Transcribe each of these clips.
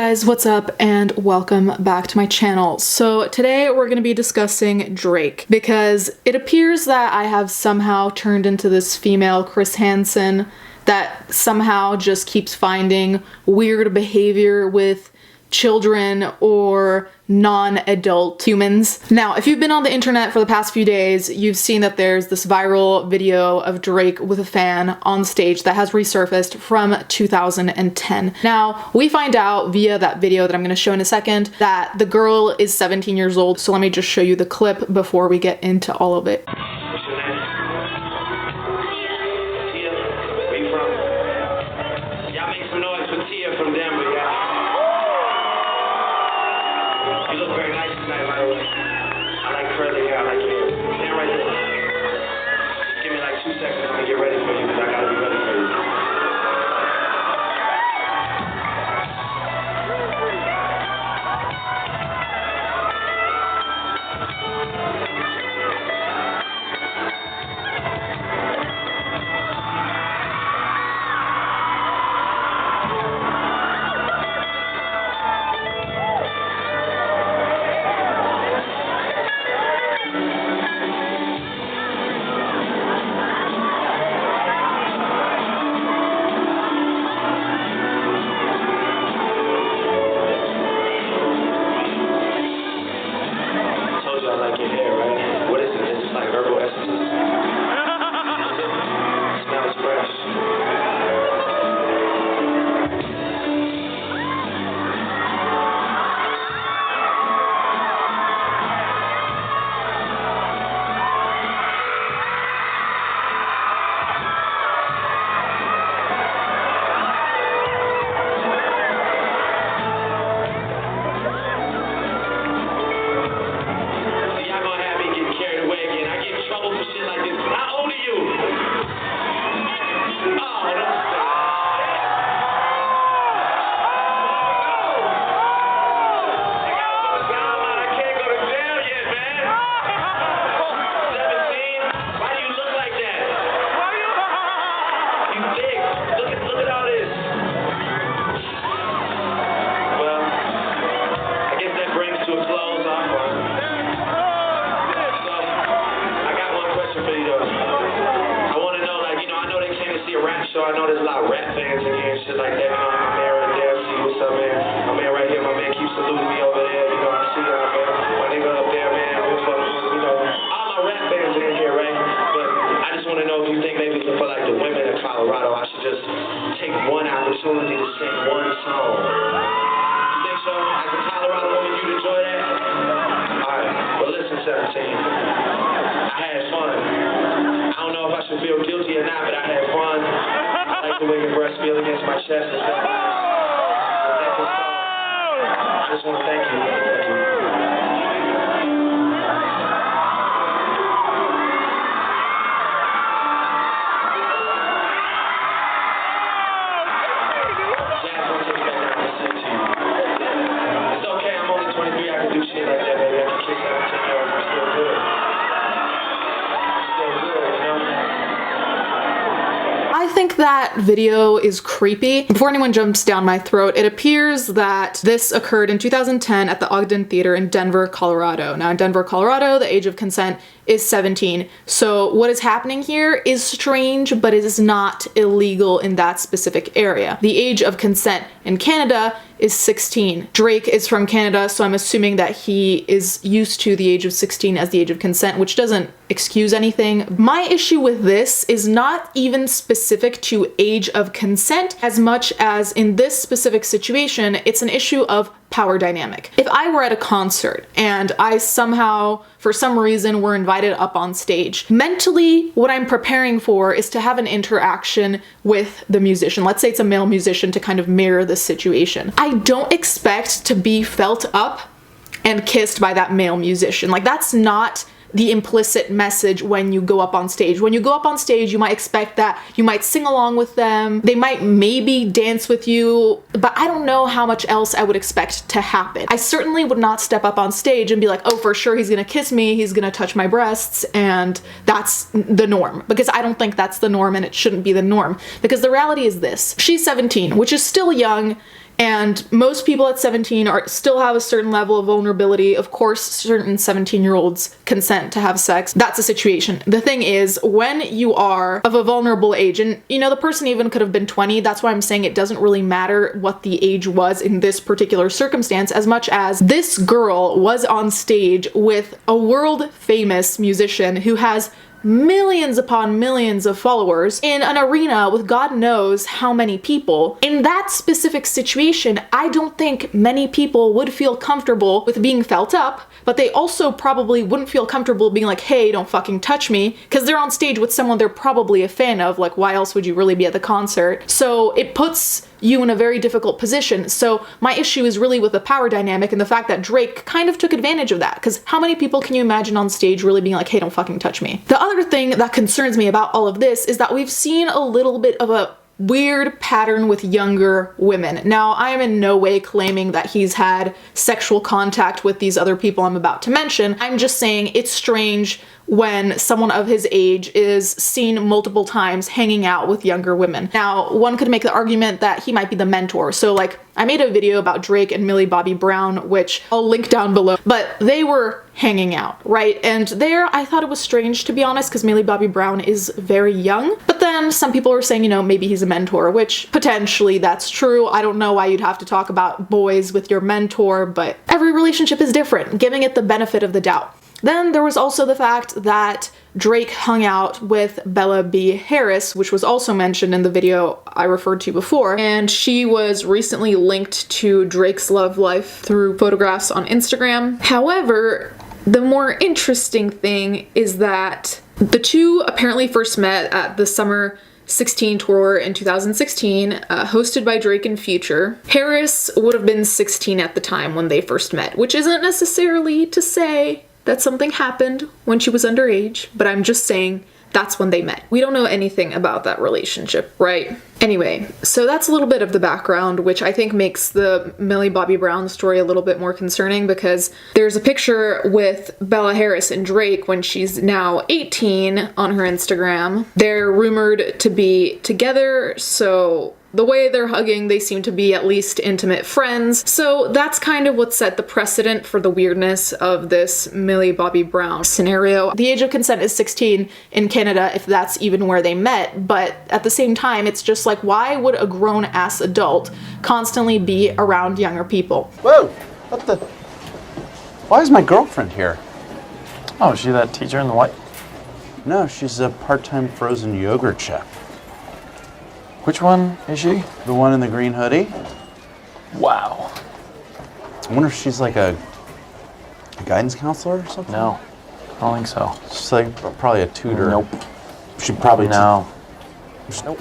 guys, what's up and welcome back to my channel. So today we're going to be discussing Drake because it appears that I have somehow turned into this female Chris Hansen that somehow just keeps finding weird behavior with children or non-adult humans. Now, if you've been on the internet for the past few days, you've seen that there's this viral video of Drake with a fan on stage that has resurfaced from 2010. Now, we find out via that video that I'm going to show in a second that the girl is 17 years old, so let me just show you the clip before we get into all of it. I know there's a lot of rap fans in here and shit like that. You know, my man right there, see what's up, man. My man right here, my man keeps saluting me over there. You know, I see him, man. My nigga up there, man. You know, all my rap fans are in here, right? But I just want to know if you think maybe for like the women of Colorado, I should just take one opportunity to sing one song. You think so? As a Colorado woman, you'd enjoy that? Alright, well listen, 17. I had fun. I don't know if I should feel guilty or not, but I had fun. I like the way your breasts feel against my chest. It's been nice. I just want to thank you. Thank you. Jazz, I want to take you back down and sing to you. It's okay, I'm only 23. I can do shit like that, baby. I can kiss 17-year-olds. I'm still good. I think that video is creepy. Before anyone jumps down my throat, it appears that this occurred in 2010 at the Ogden Theater in Denver, Colorado. Now in Denver, Colorado, the age of consent is 17. So what is happening here is strange, but it is not illegal in that specific area. The age of consent in Canada is 16. Drake is from Canada, so I'm assuming that he is used to the age of 16 as the age of consent, which doesn't excuse anything. My issue with this is not even specific to age of consent as much as in this specific situation, it's an issue of power dynamic. If I were at a concert and I somehow, for some reason, were invited up on stage, mentally, what I'm preparing for is to have an interaction with the musician. Let's say it's a male musician to kind of mirror this situation. I don't expect to be felt up and kissed by that male musician. Like, that's not the implicit message when you go up on stage. When you go up on stage, you might expect that you might sing along with them, they might maybe dance with you, but I don't know how much else I would expect to happen. I certainly would not step up on stage and be like, oh, for sure he's gonna kiss me, he's gonna touch my breasts, and that's the norm, because I don't think that's the norm and it shouldn't be the norm. Because the reality is this: she's 17, which is still young, And most people at 17 still have a certain level of vulnerability. Of course, certain 17-year-olds consent to have sex. That's a situation. The thing is, when you are of a vulnerable age, and you know, the person even could have been 20, that's why I'm saying it doesn't really matter what the age was in this particular circumstance, as much as this girl was on stage with a world famous musician who has millions upon millions of followers in an arena with God knows how many people. In that specific situation, I don't think many people would feel comfortable with being felt up, but they also probably wouldn't feel comfortable being like, hey, don't fucking touch me, because they're on stage with someone they're probably a fan of. Like, why else would you really be at the concert? So it puts you in a very difficult position. So my issue is really with the power dynamic and the fact that Drake kind of took advantage of that, because how many people can you imagine on stage really being like, hey, don't fucking touch me? The other thing that concerns me about all of this is that we've seen a little bit of a weird pattern with younger women. Now, I am in no way claiming that he's had sexual contact with these other people I'm about to mention. I'm just saying it's strange when someone of his age is seen multiple times hanging out with younger women. Now, one could make the argument that he might be the mentor. So like, I made a video about Drake and Millie Bobby Brown, which I'll link down below, but they were hanging out, right? And there, I thought it was strange, to be honest, because Millie Bobby Brown is very young. But then some people were saying, you know, maybe he's a mentor, which potentially that's true. I don't know why you'd have to talk about boys with your mentor, but every relationship is different, giving it the benefit of the doubt. Then there was also the fact that Drake hung out with Bella B. Harris, which was also mentioned in the video I referred to before, and she was recently linked to Drake's love life through photographs on Instagram. However, the more interesting thing is that the two apparently first met at the Summer 16 tour in 2016, hosted by Drake and Future. Harris would have been 16 at the time when they first met, which isn't necessarily to say that something happened when she was underage, but I'm just saying that's when they met. We don't know anything about that relationship, right? Anyway, so that's a little bit of the background, which I think makes the Millie Bobby Brown story a little bit more concerning, because there's a picture with Bella Harris and Drake when she's now 18 on her Instagram. They're rumored to be together, so the way they're hugging, they seem to be at least intimate friends. So that's kind of what set the precedent for the weirdness of this Millie Bobby Brown scenario. The age of consent is 16 in Canada, if that's even where they met, but at the same time, it's just like, why would a grown-ass adult constantly be around younger people? Whoa! What the? Why is my girlfriend here? Oh, is she that teacher in the white? No, she's a part-time frozen yogurt chef. Which one is she? The one in the green hoodie? Wow. I wonder if she's like a guidance counselor or something? No, I don't think so. She's like probably a tutor. Nope. She probably No. Nope.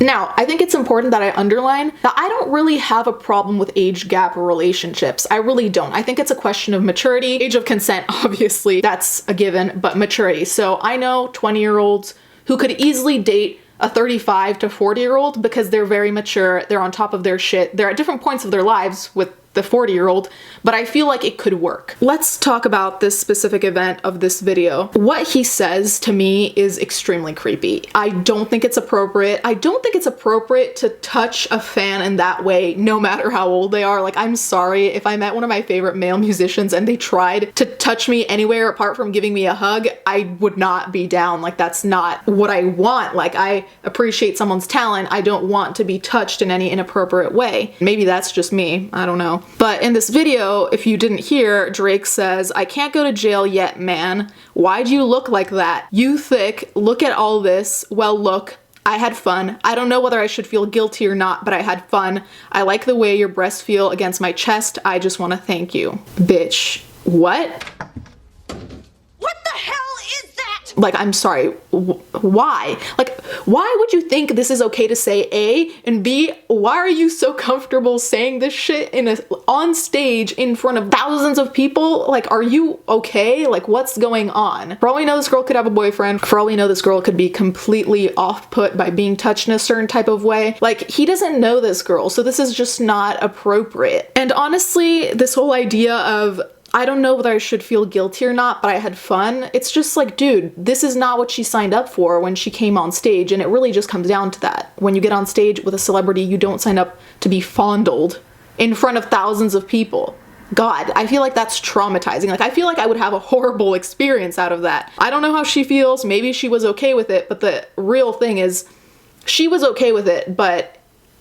Now, I think it's important that I underline that I don't really have a problem with age gap relationships. I really don't. I think it's a question of maturity. Age of consent, obviously, that's a given, but maturity. So I know 20-year-olds who could easily date a 35 to 40-year-old because they're very mature, they're on top of their shit, they're at different points of their lives with the 40-year-old, but I feel like it could work. Let's talk about this specific event of this video. What he says to me is extremely creepy. I don't think it's appropriate. I don't think it's appropriate to touch a fan in that way, no matter how old they are. Like, I'm sorry, if I met one of my favorite male musicians and they tried to touch me anywhere apart from giving me a hug, I would not be down. Like, that's not what I want. Like, I appreciate someone's talent. I don't want to be touched in any inappropriate way. Maybe that's just me. I don't know. But in this video, if you didn't hear, Drake says, "I can't go to jail yet, man. Why'd you look like that? You thick, look at all this. Well, look, I had fun. I don't know whether I should feel guilty or not, but I had fun. I like the way your breasts feel against my chest. I just want to thank you." Bitch, what? What the hell is that? Like, I'm sorry, why? Like, why would you think this is okay to say, A, and B, why are you so comfortable saying this shit on stage in front of thousands of people? Like, are you okay? Like, what's going on? For all we know, this girl could have a boyfriend. For all we know, this girl could be completely off-put by being touched in a certain type of way. Like, he doesn't know this girl, so this is just not appropriate. And honestly, this whole idea of I don't know whether I should feel guilty or not, but I had fun. It's just like, dude, this is not what she signed up for when she came on stage, and it really just comes down to that. When you get on stage with a celebrity, you don't sign up to be fondled in front of thousands of people. God, I feel like that's traumatizing. Like, I feel like I would have a horrible experience out of that. I don't know how she feels. Maybe she was okay with it, but the real thing is, she was okay with it, but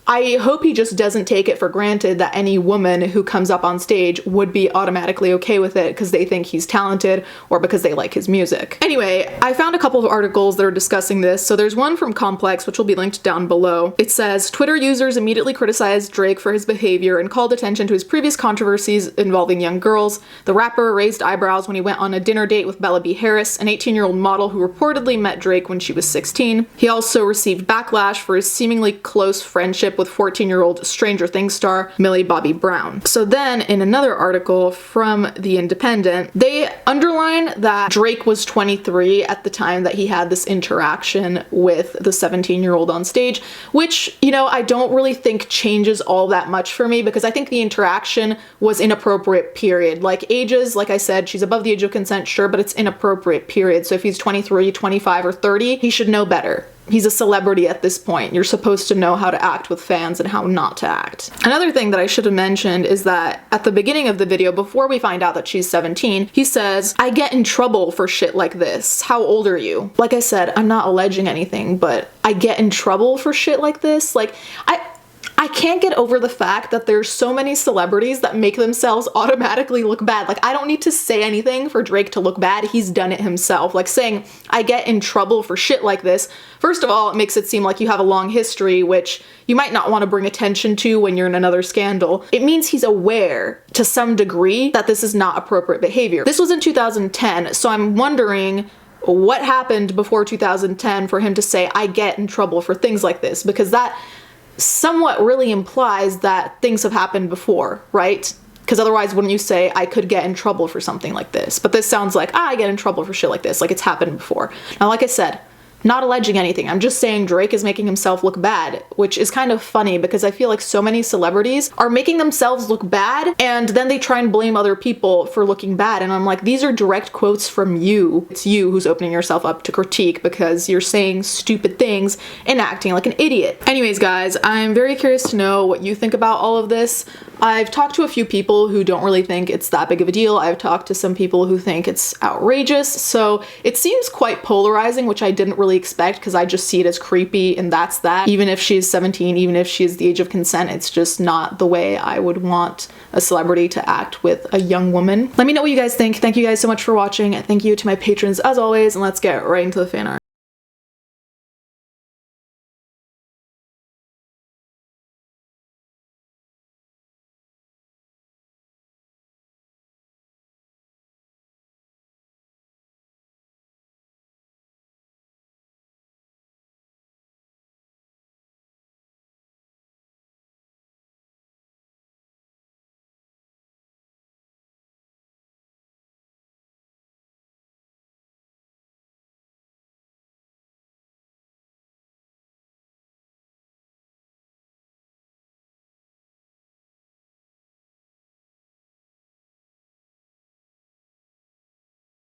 I hope he just doesn't take it for granted that any woman who comes up on stage would be automatically okay with it because they think he's talented or because they like his music. Anyway, I found a couple of articles that are discussing this. So there's one from Complex, which will be linked down below. It says, Twitter users immediately criticized Drake for his behavior and called attention to his previous controversies involving young girls. The rapper raised eyebrows when he went on a dinner date with Bella B. Harris, an 18-year-old model who reportedly met Drake when she was 16. He also received backlash for his seemingly close friendship with 14-year-old Stranger Things star Millie Bobby Brown. So then in another article from The Independent, they underline that Drake was 23 at the time that he had this interaction with the 17-year-old on stage, which, you know, I don't really think changes all that much for me because I think the interaction was inappropriate, period. Like, ages, like I said, she's above the age of consent, sure, but it's inappropriate, period. So if he's 23, 25, or 30, he should know better. He's a celebrity at this point. You're supposed to know how to act with fans and how not to act. Another thing that I should have mentioned is that at the beginning of the video, before we find out that she's 17, he says, I get in trouble for shit like this. How old are you? Like I said, I'm not alleging anything, but I get in trouble for shit like this? Like, I can't get over the fact that there's so many celebrities that make themselves automatically look bad. Like, I don't need to say anything for Drake to look bad. He's done it himself. Like, saying, I get in trouble for shit like this, first of all, it makes it seem like you have a long history, which you might not want to bring attention to when you're in another scandal. It means he's aware, to some degree, that this is not appropriate behavior. This was in 2010, so I'm wondering what happened before 2010 for him to say, I get in trouble for things like this, because that somewhat really implies that things have happened before, right? Because otherwise, wouldn't you say, I could get in trouble for something like this? But this sounds like, I get in trouble for shit like this, like it's happened before. Now, like I said, not alleging anything. I'm just saying Drake is making himself look bad, which is kind of funny because I feel like so many celebrities are making themselves look bad and then they try and blame other people for looking bad. And I'm like, these are direct quotes from you. It's you who's opening yourself up to critique because you're saying stupid things and acting like an idiot. Anyways, guys, I'm very curious to know what you think about all of this. I've talked to a few people who don't really think it's that big of a deal. I've talked to some people who think it's outrageous. So it seems quite polarizing, which I didn't really expect because I just see it as creepy and that's that. Even if she's 17, even if she is the age of consent, it's just not the way I would want a celebrity to act with a young woman. Let me know what you guys think. Thank you guys so much for watching. Thank you to my patrons as always, and let's get right into the fan art.